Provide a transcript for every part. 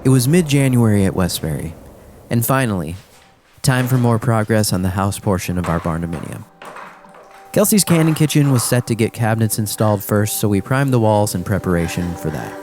It was mid-January at Westberrie, and finally, time for more progress on the house portion of our Barndominium. Kelsey's Cannon Kitchen was set to get cabinets installed first, so we primed the walls in preparation for that.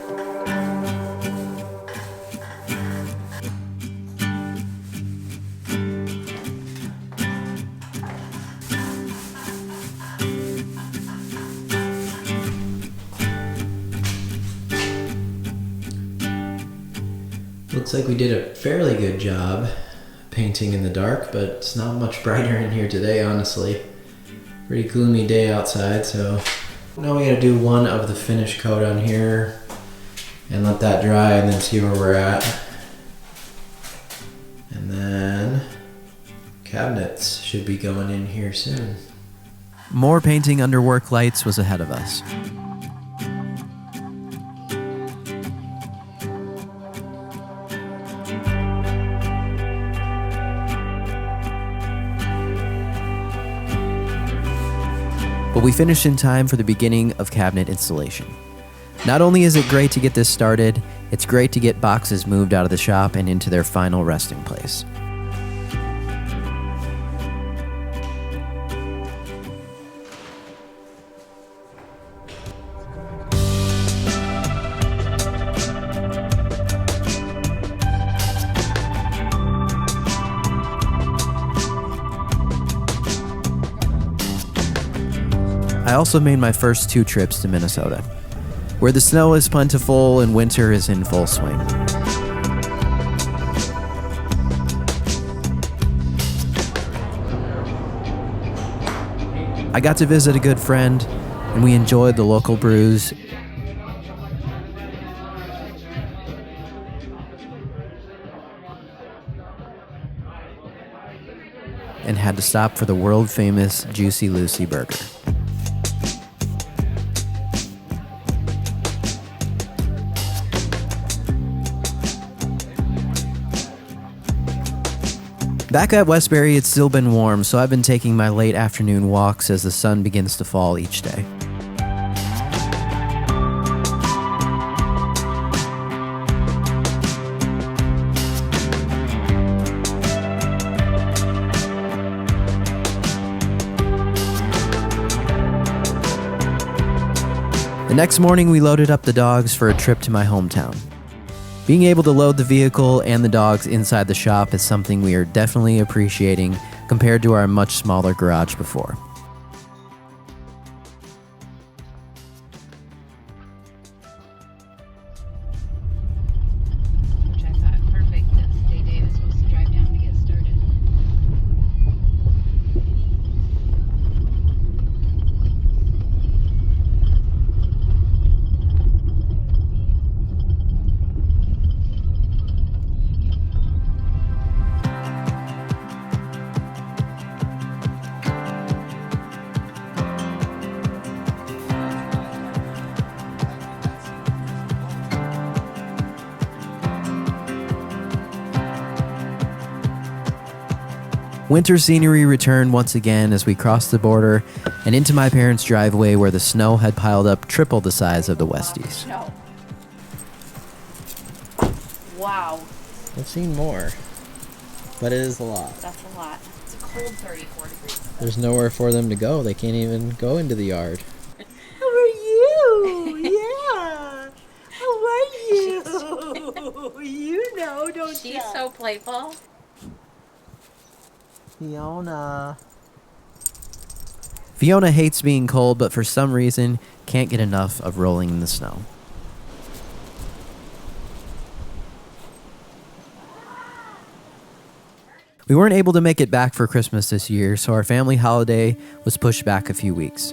Looks like we did a fairly good job painting in the dark, but it's not much brighter in here today, honestly. Pretty gloomy day outside, so now we gotta do one of the finish coat on here and let that dry and then see where we're at. And then cabinets should be going in here soon. More painting under work lights was ahead of us. But we finished in time for the beginning of cabinet installation. Not only is it great to get this started, it's great to get boxes moved out of the shop and into their final resting place. I also made my first 2 trips to Minnesota, where the snow is plentiful and winter is in full swing. I got to visit a good friend, and we enjoyed the local brews and had to stop for the world-famous Juicy Lucy burger. Back at Westberrie, it's still been warm, so I've been taking my late afternoon walks as the sun begins to fall each day. The next morning, we loaded up the dogs for a trip to my hometown. Being able to load the vehicle and the dogs inside the shop is something we are definitely appreciating compared to our much smaller garage before. Which I thought perfect. That's the day Dave is supposed to drive down to get started. Winter scenery returned once again as we crossed the border and into my parents' driveway where the snow had piled up triple the size of the Westies. No. Wow. I've seen more, but it is a lot. That's a lot. It's a cold 34 degrees. There's nowhere for them to go. They can't even go into the yard. How are you? Yeah. How are you? You know, don't you? She's so playful. Fiona hates being cold, but for some reason can't get enough of rolling in the snow. We weren't able to make it back for Christmas this year, so our family holiday was pushed back a few weeks.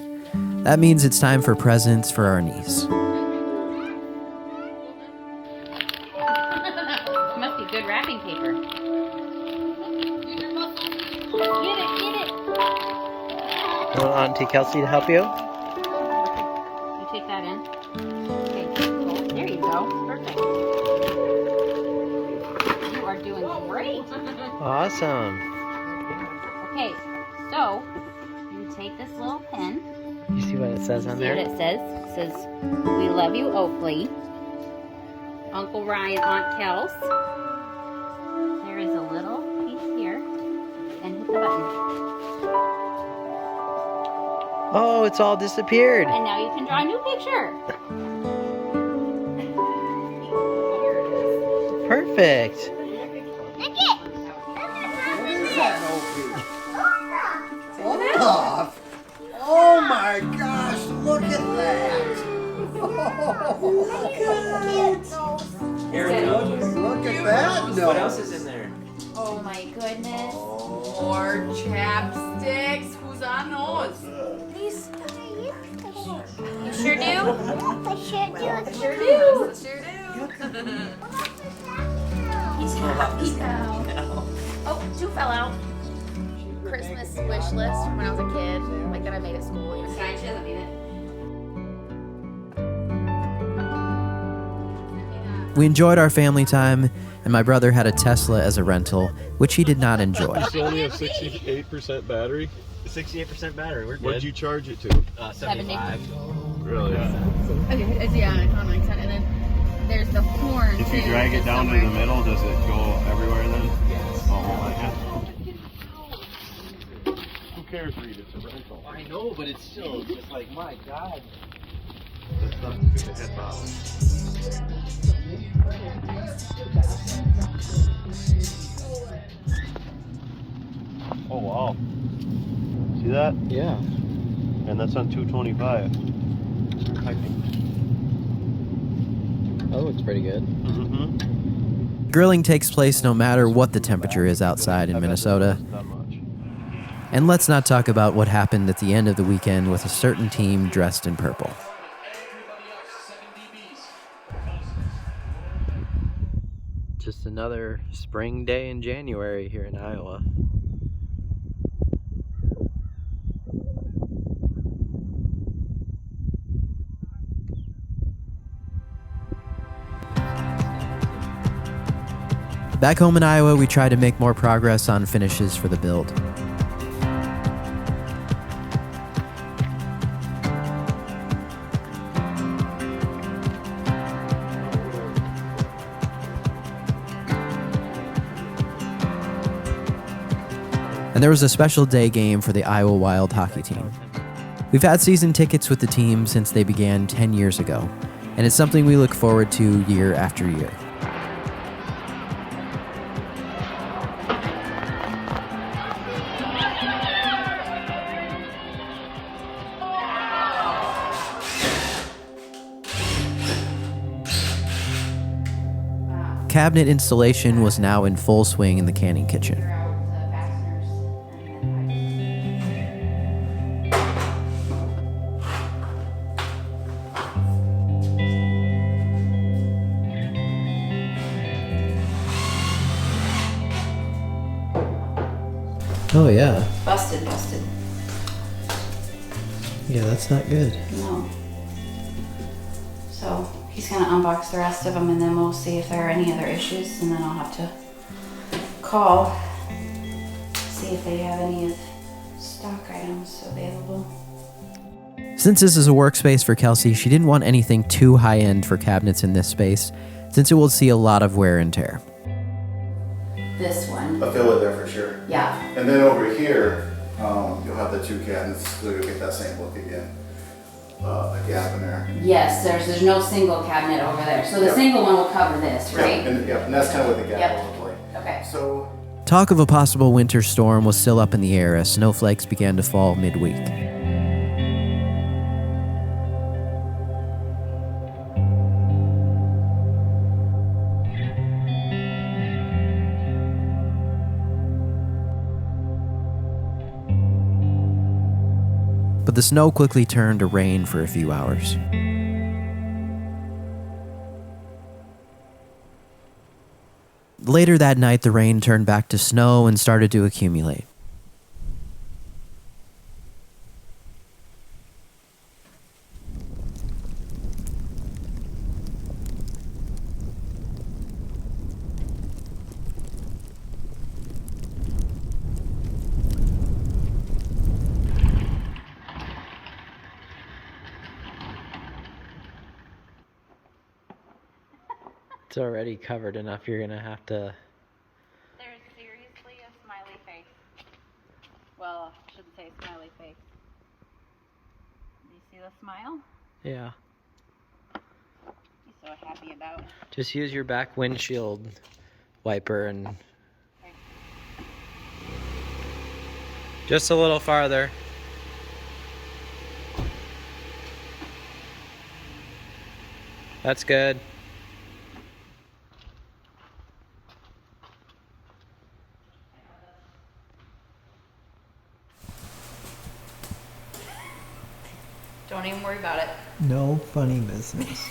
That means it's time for presents for our niece. Must be good wrapping paper. Get it. You want Auntie Kelsey to help you? You take that in. Okay, cool. There you go. Perfect. You are doing great. Awesome. Okay, so you take this little pen. You see what it says on See there? what it says? It says, "We love you, Oakley." Uncle Ryan, Aunt Kels. There is a little piece here. And hit the button. Oh, it's all disappeared. And now you can draw a new picture. Here it is. Perfect. Olaf! Oh my gosh, look at that! Oh, Here we go. look at that nose. What else is in there? Oh my goodness. More chapsticks. Who's on those? You sure do? Sure do. Peek out. Oh, two fell out. Christmas wish list from when I was a kid, like that I made at school. You know? Sign, she doesn't need it. We enjoyed our family time, and my brother had a Tesla as a rental, which he did not enjoy. It's only a 68% battery. 68% battery. We're good. What'd you charge it to? 75. Really? Okay, it's economic ton, and then there's the horn. If you too, drag it just down to somewhere. the middle, does it go everywhere then? Yes. Oh, my God. Who cares, Reed? It's a rental. I know, but it's still just like, my God. It's not going to hit bottom. Oh, wow. See that? Yeah. And that's on 225. That looks pretty good. Mm-hmm. Grilling takes place no matter what the temperature is outside in Minnesota. And let's not talk about what happened at the end of the weekend with a certain team dressed in purple. Just another spring day in January here in Iowa. Back home in Iowa, we try to make more progress on finishes for the build. And there was a special day game for the Iowa Wild hockey team. We've had season tickets with the team since they began 10 years ago, and it's something we look forward to year after year. Cabinet installation was now in full swing in the canning kitchen. Oh yeah. Busted. Yeah, that's not good. No. So he's gonna unbox the rest of them, and then we'll see if there are any other issues, and then I'll have to call, see if they have any of stock items available. Since this is a workspace for Kelsey, she didn't want anything too high-end for cabinets in this space, since it will see a lot of wear and tear. This one. A fillet there for sure. Yeah. And then over here, you'll have the two cabinets, so you'll get that same look again. A gap in there. Yes, there's no single cabinet over there. So the Yep. single one will cover this, right? And that's kind of what the gap Yep. will look like. Okay. So, Talk of a possible winter storm was still up in the air as snowflakes began to fall midweek. But the snow quickly turned to rain for a few hours. Later that night, the rain turned back to snow and started to accumulate. It's already covered enough. You're gonna have to. There's seriously a smiley face. Well, I shouldn't say smiley face. Do you see the smile? Yeah. He's so happy about. Just use your back windshield wiper and. Okay. Just a little farther. That's good. Don't even worry about it. No funny business.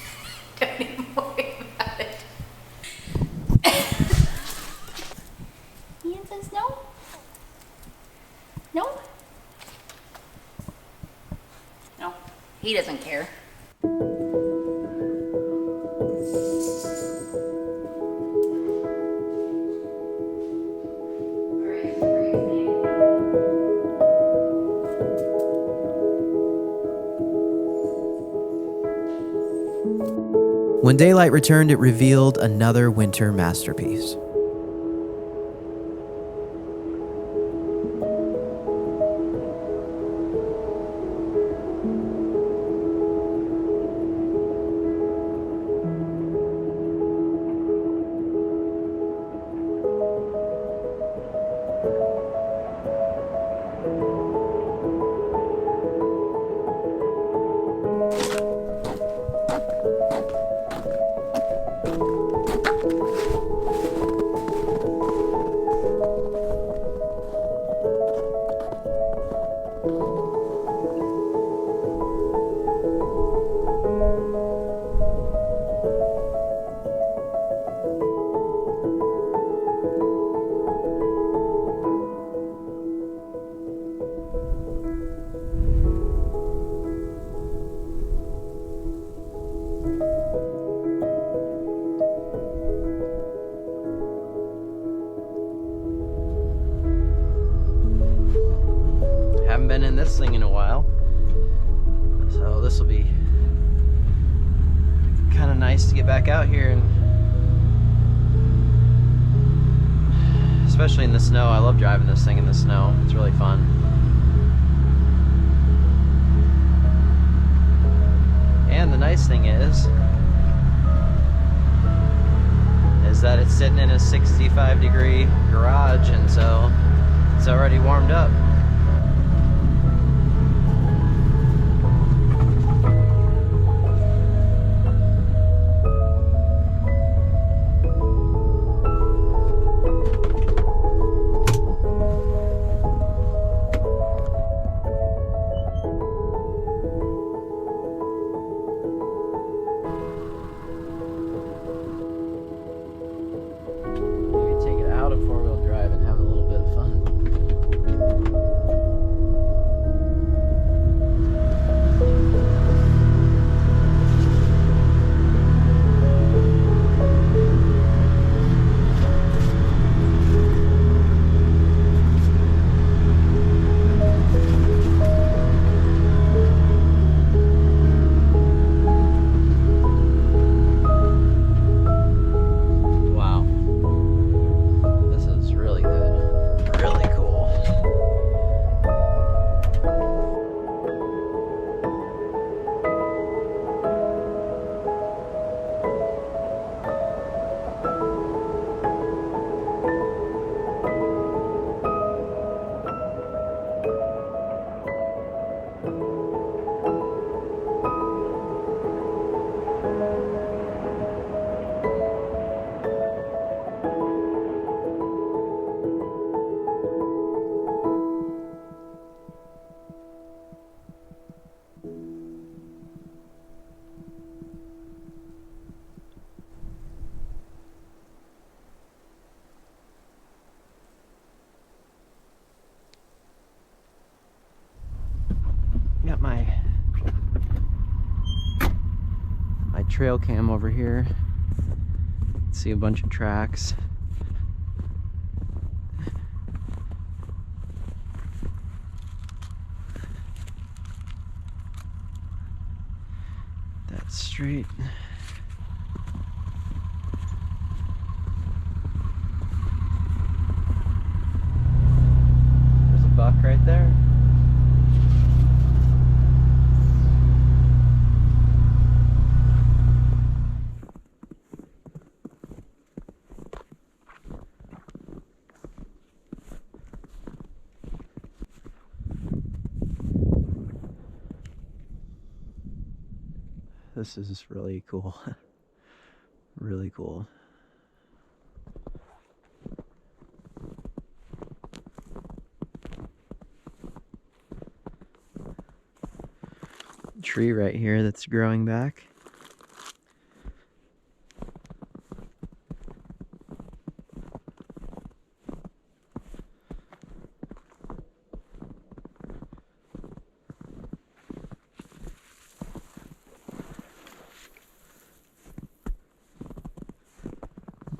Don't even worry about it. Ian says no. No. No. He doesn't care. When daylight returned, it revealed another winter masterpiece. Haven't been in this thing in a while, so this will be kind of nice to get back out here, and especially in the snow. I love driving this thing in the snow. It's really fun. And the nice thing is that it's sitting in a 65-degree garage, and so it's already warmed up. Got my trail cam over here. See a bunch of tracks. That's straight. right there. This is really cool. Really cool. Tree right here that's growing back.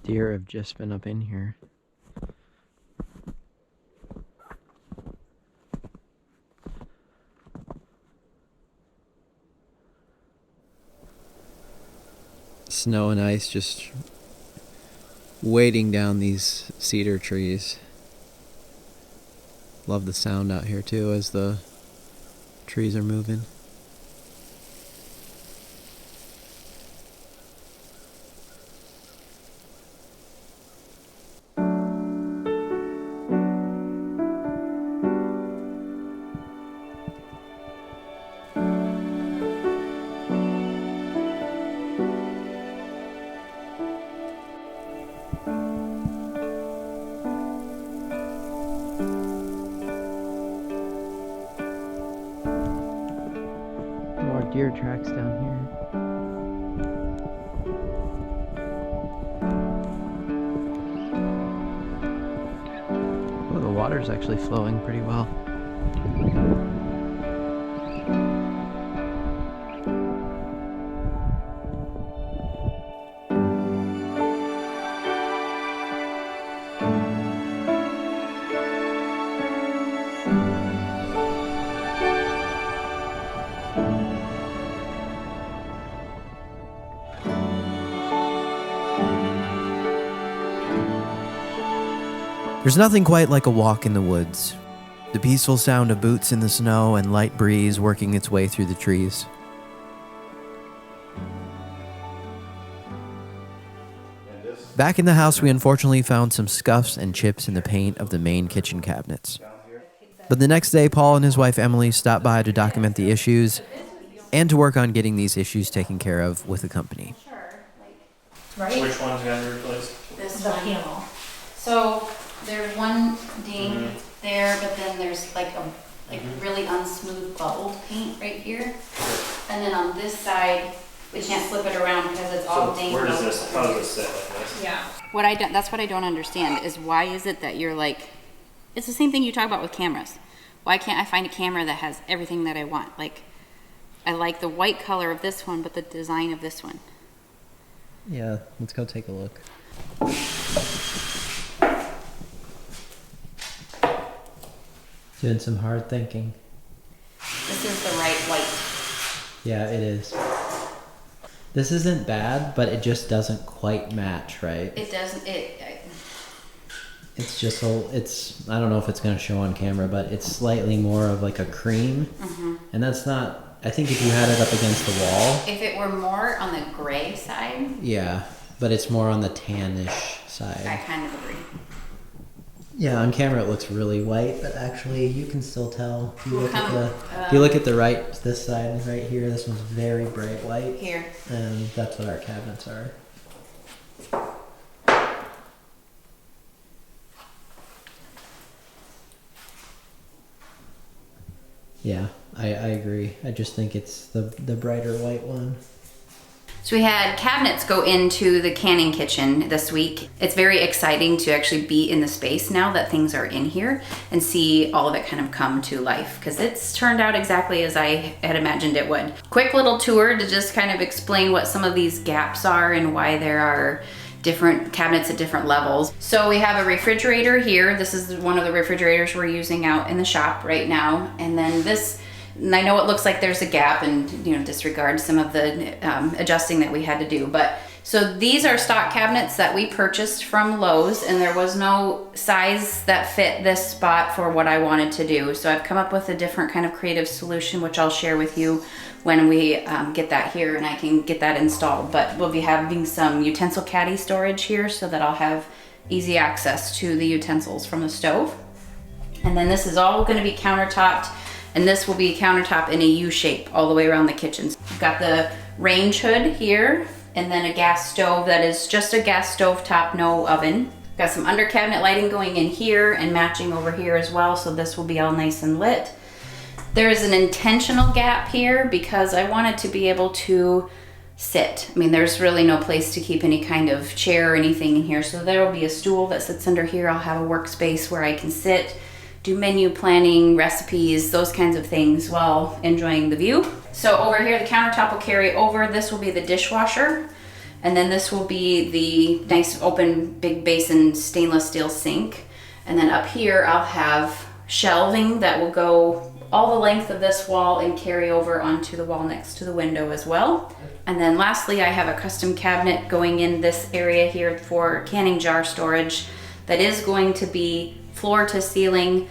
Deer have just been up in here. Snow and ice just weighting down these cedar trees. Love the sound out here too as the trees are moving. Deer tracks down here. Oh, the water's actually flowing pretty well. There's nothing quite like a walk in the woods. The peaceful sound of boots in the snow and light breeze working its way through the trees. Back in the house, we unfortunately found some scuffs and chips in the paint of the main kitchen cabinets. But the next day, Paul and his wife Emily stopped by to document the issues and to work on getting these issues taken care of with the company. Right? Which one's got replaced? This the panel. So there's one ding there, but then there's like a really unsmooth bubbled paint right here. And then on this side, we can't flip it around because it's all dinged. Where does this, how does this sit like this? Yeah. That's what I don't understand is why is it that you're like, it's the same thing you talk about with cameras. Why can't I find a camera that has everything that I want? Like, I like the white color of this one, but the design of this one. Yeah, let's go take a look. Doing some hard thinking. This is the right white. Yeah, it is. This isn't bad, but it just doesn't quite match, right? It doesn't, It's just it's, I don't know if it's going to show on camera, but it's slightly more of like a cream. And that's not, I think if you had it up against the wall. if it were more on the gray side, Yeah, but it's more on the tannish side. I kind of agree. Yeah, on camera it looks really white, but actually you can still tell. If you look at the, If if you look at the right, this side right here, this one's very bright white. Here. And that's what our cabinets are. Yeah, I agree. I just think it's the brighter white one. So we had cabinets go into the canning kitchen this week. It's very exciting to actually be in the space now that things are in here and see all of it kind of come to life because it's turned out exactly as I had imagined it would. Quick little tour to just kind of explain what some of these gaps are and why there are different cabinets at different levels. So we have a refrigerator here. This is one of the refrigerators we're using out in the shop right now. And then this, and I know it looks like there's a gap and disregard some of the adjusting that we had to do, but So these are stock cabinets that we purchased from Lowe's, and there was no size that fit this spot for what I wanted to do. So I've come up with a different kind of creative solution, which I'll share with you when we get that here and I can get that installed. But we'll be having some utensil caddy storage here so that I'll have easy access to the utensils from the stove. And then this is all going to be countertopped, and this will be countertop in a U shape all the way around the kitchen. We've got the range hood here, and then a gas stove that is just a gas stove top, no oven. Got some under cabinet lighting going in here and matching over here as well, so this will be all nice and lit. There is an intentional gap here because I wanted to be able to sit. I mean, there's really no place to keep any kind of chair or anything in here, so there will be a stool that sits under here. I'll have a workspace where I can sit, do menu planning, recipes, those kinds of things while enjoying the view. So over here, the countertop will carry over. This will be the dishwasher. And then this will be the nice open big basin stainless steel sink. And then up here, I'll have shelving that will go all the length of this wall and carry over onto the wall next to the window as well. And then lastly, I have a custom cabinet going in this area here for canning jar storage that is going to be floor to ceiling,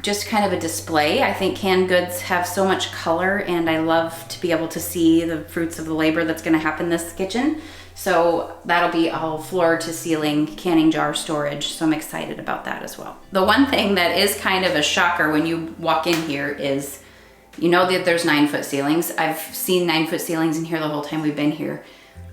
just kind of a display. I think canned goods have so much color, and I love to be able to see the fruits of the labor that's going to happen in this kitchen. So that'll be all floor to ceiling canning jar storage. So I'm excited about that as well. The one thing that is kind of a shocker when you walk in here is, you know that there's 9-foot ceilings. I've seen 9-foot ceilings in here the whole time we've been here.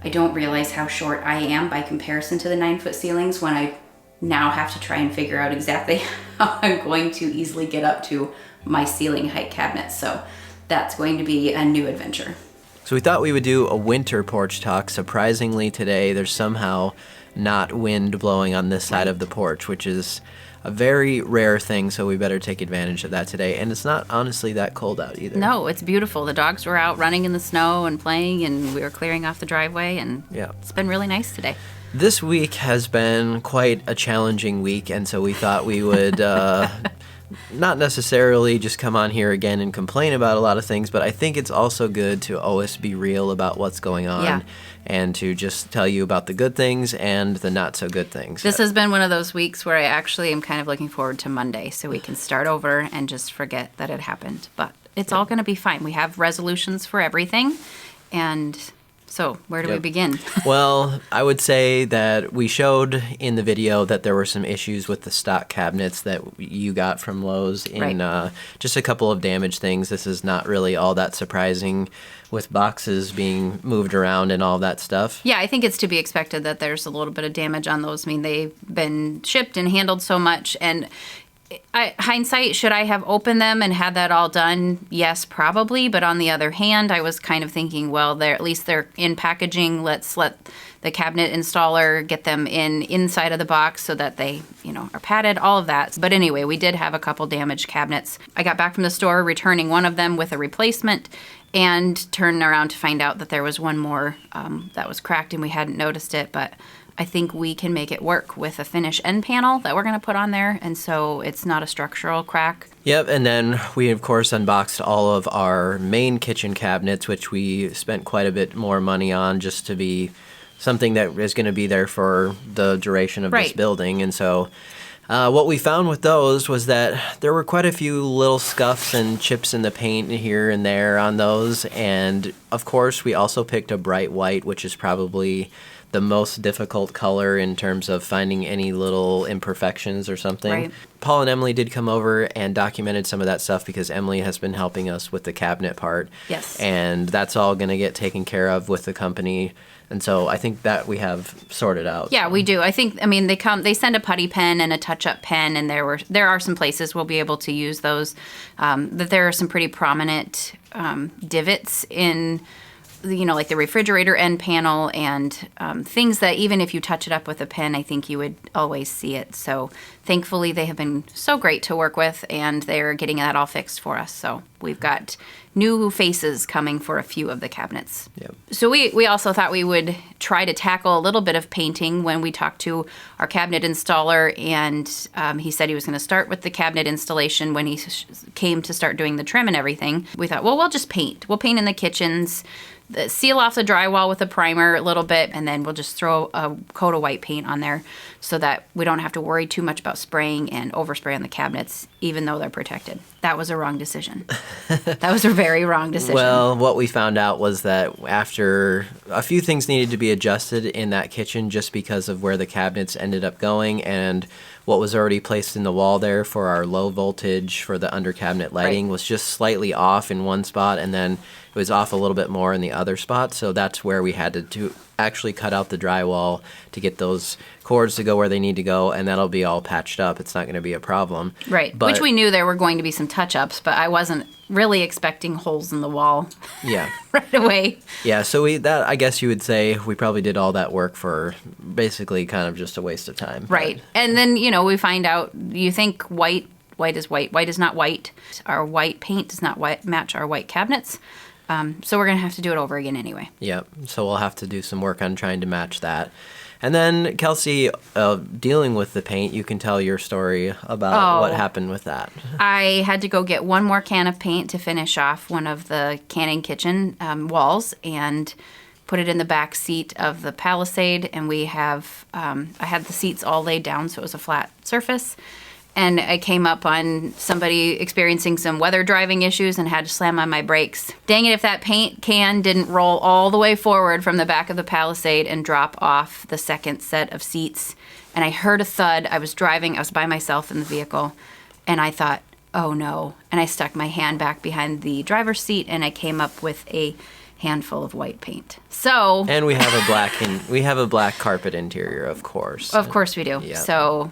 I don't realize how short I am by comparison to the 9-foot ceilings when I now have to try and figure out exactly how I'm going to easily get up to my ceiling height cabinet. So that's going to be a new adventure. So we thought we would do a winter porch talk. Surprisingly today, there's somehow not wind blowing on this side of the porch, which is a very rare thing, so we better take advantage of that today. And it's not honestly that cold out either. No, it's beautiful. The dogs were out running in the snow and playing, and we were clearing off the driveway, and it's been really nice today. This week has been quite a challenging week, and so we thought we would not necessarily just come on here again and complain about a lot of things, but I think it's also good to always be real about what's going on and to just tell you about the good things and the not so good things. This has been one of those weeks where I actually am kind of looking forward to Monday so we can start over and just forget that it happened. But it's all going to be fine. We have resolutions for everything, and so where do we begin? Well, I would say that we showed in the video that there were some issues with the stock cabinets that you got from Lowe's in just a couple of damaged things. This is not really all that surprising with boxes being moved around and all that stuff. Yeah, I think it's to be expected that there's a little bit of damage on those. I mean, they've been shipped and handled so much, and hindsight, should I have opened them and had that all done? Yes, probably. But on the other hand, I was kind of thinking, well, at least they're in packaging. Let's let the cabinet installer get them inside of the box so that they, are padded, all of that. But anyway, we did have a couple damaged cabinets. I got back from the store, returning one of them with a replacement, and turned around to find out that there was one more that was cracked and we hadn't noticed it. But I think we can make it work with a finish end panel that we're going to put on there, and so it's not a structural crack. Yep, and then we, of course, unboxed all of our main kitchen cabinets, which we spent quite a bit more money on just to be something that is going to be there for the duration of this building. And so what we found with those was that there were quite a few little scuffs and chips in the paint here and there on those. And, of course, we also picked a bright white, which is probably the most difficult color in terms of finding any little imperfections or something. Right. Paul and Emily did come over and documented some of that stuff because Emily has been helping us with the cabinet part. Yes. And that's all going to get taken care of with the company. And so I think that we have sorted out. Yeah, we do. I think, they send a putty pen and a touch-up pen, and there are some places we'll be able to use those. That there are some pretty prominent divots in like the refrigerator end panel and things that even if you touch it up with a pen, I think you would always see it. So thankfully they have been so great to work with, and they're getting that all fixed for us. So we've got new faces coming for a few of the cabinets. Yep. So we also thought we would try to tackle a little bit of painting when we talked to our cabinet installer, and he said he was going to start with the cabinet installation when he came to start doing the trim and everything. We thought, well, we'll just paint. We'll paint in the kitchens, seal off the drywall with a primer a little bit, and then we'll just throw a coat of white paint on there so that we don't have to worry too much about spraying and overspray on the cabinets, even though they're protected. That was a wrong decision. That was a very wrong decision. Well, what we found out was that after a few things needed to be adjusted in that kitchen just because of where the cabinets ended up going and what was already placed in the wall there for our low voltage for the under cabinet lighting was just slightly off in one spot, and then it was off a little bit more in the other spot. So that's where we had to actually cut out the drywall to get those cords to go where they need to go, and that'll be all patched up. It's not going to be a problem. Right, But, which we knew there were going to be some touch-ups, but I wasn't really expecting holes in the wall yeah. right away. Yeah, so I guess you would say we probably did all that work for basically kind of just a waste of time. Right, and then, we find out, you think white is white. White is not white. Our white paint does not match our white cabinets. So we're going to have to do it over again anyway. Yep. So we'll have to do some work on trying to match that. And then, Kelsey, dealing with the paint, you can tell your story about what happened with that. I had to go get one more can of paint to finish off one of the canning kitchen walls and put it in the back seat of the Palisade. And we have, I had the seats all laid down, so it was a flat surface. And I came up on somebody experiencing some weather driving issues and had to slam on my brakes. Dang it, if that paint can didn't roll all the way forward from the back of the Palisade and drop off the second set of seats. And I heard a thud. I was driving. I was by myself in the vehicle. And I thought, oh no. And I stuck my hand back behind the driver's seat and I came up with a handful of white paint. So... And we have a black carpet interior, of course. Of course we do. Yep. So...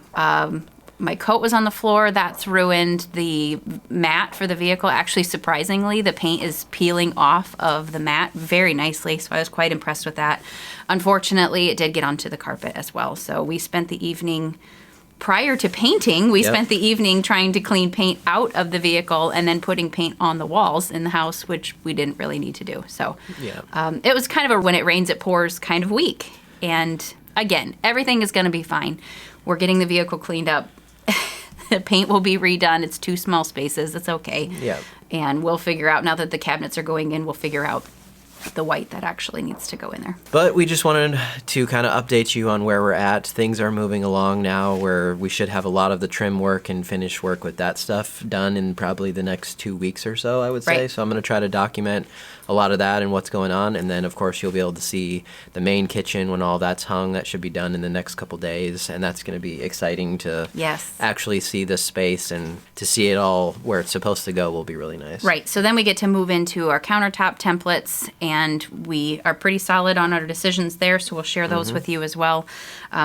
my coat was on the floor. That's ruined the mat for the vehicle. Actually, surprisingly, the paint is peeling off of the mat very nicely, so I was quite impressed with that. Unfortunately, it did get onto the carpet as well, so we spent the evening prior to painting. We spent the evening trying to clean paint out of the vehicle and then putting paint on the walls in the house, which we didn't really need to do. So it was kind of a when it rains, it pours kind of week. And again, everything is going to be fine. We're getting the vehicle cleaned up. The paint will be redone. It's 2 small spaces. It's okay. Yeah. And we'll figure out, now that the cabinets are going in, we'll figure out the white that actually needs to go in there. But we just wanted to kind of update you on where we're at. Things are moving along now where we should have a lot of the trim work and finish work with that stuff done in probably the next 2 weeks or so, I would say. Right. So I'm going to try to document a lot of that and what's going on. And then, of course, you'll be able to see the main kitchen when all that's hung. That should be done in the next couple days. And that's going to be exciting to actually see the space, and to see it all where it's supposed to go will be really nice. Right. So then we get to move into our countertop templates, and we are pretty solid on our decisions there. So we'll share those with you as well.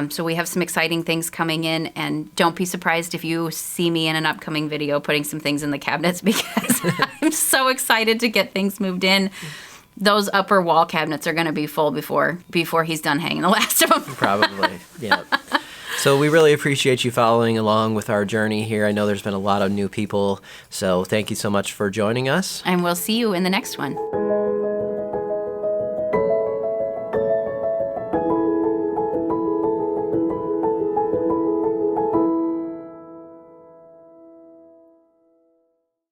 So we have some exciting things coming in, and don't be surprised if you see me in an upcoming video putting some things in the cabinets, because I'm so excited to get things moved in. Those upper wall cabinets are going to be full before he's done hanging the last of them. Probably, yeah. So we really appreciate you following along with our journey here. I know there's been a lot of new people, so thank you so much for joining us. And we'll see you in the next one.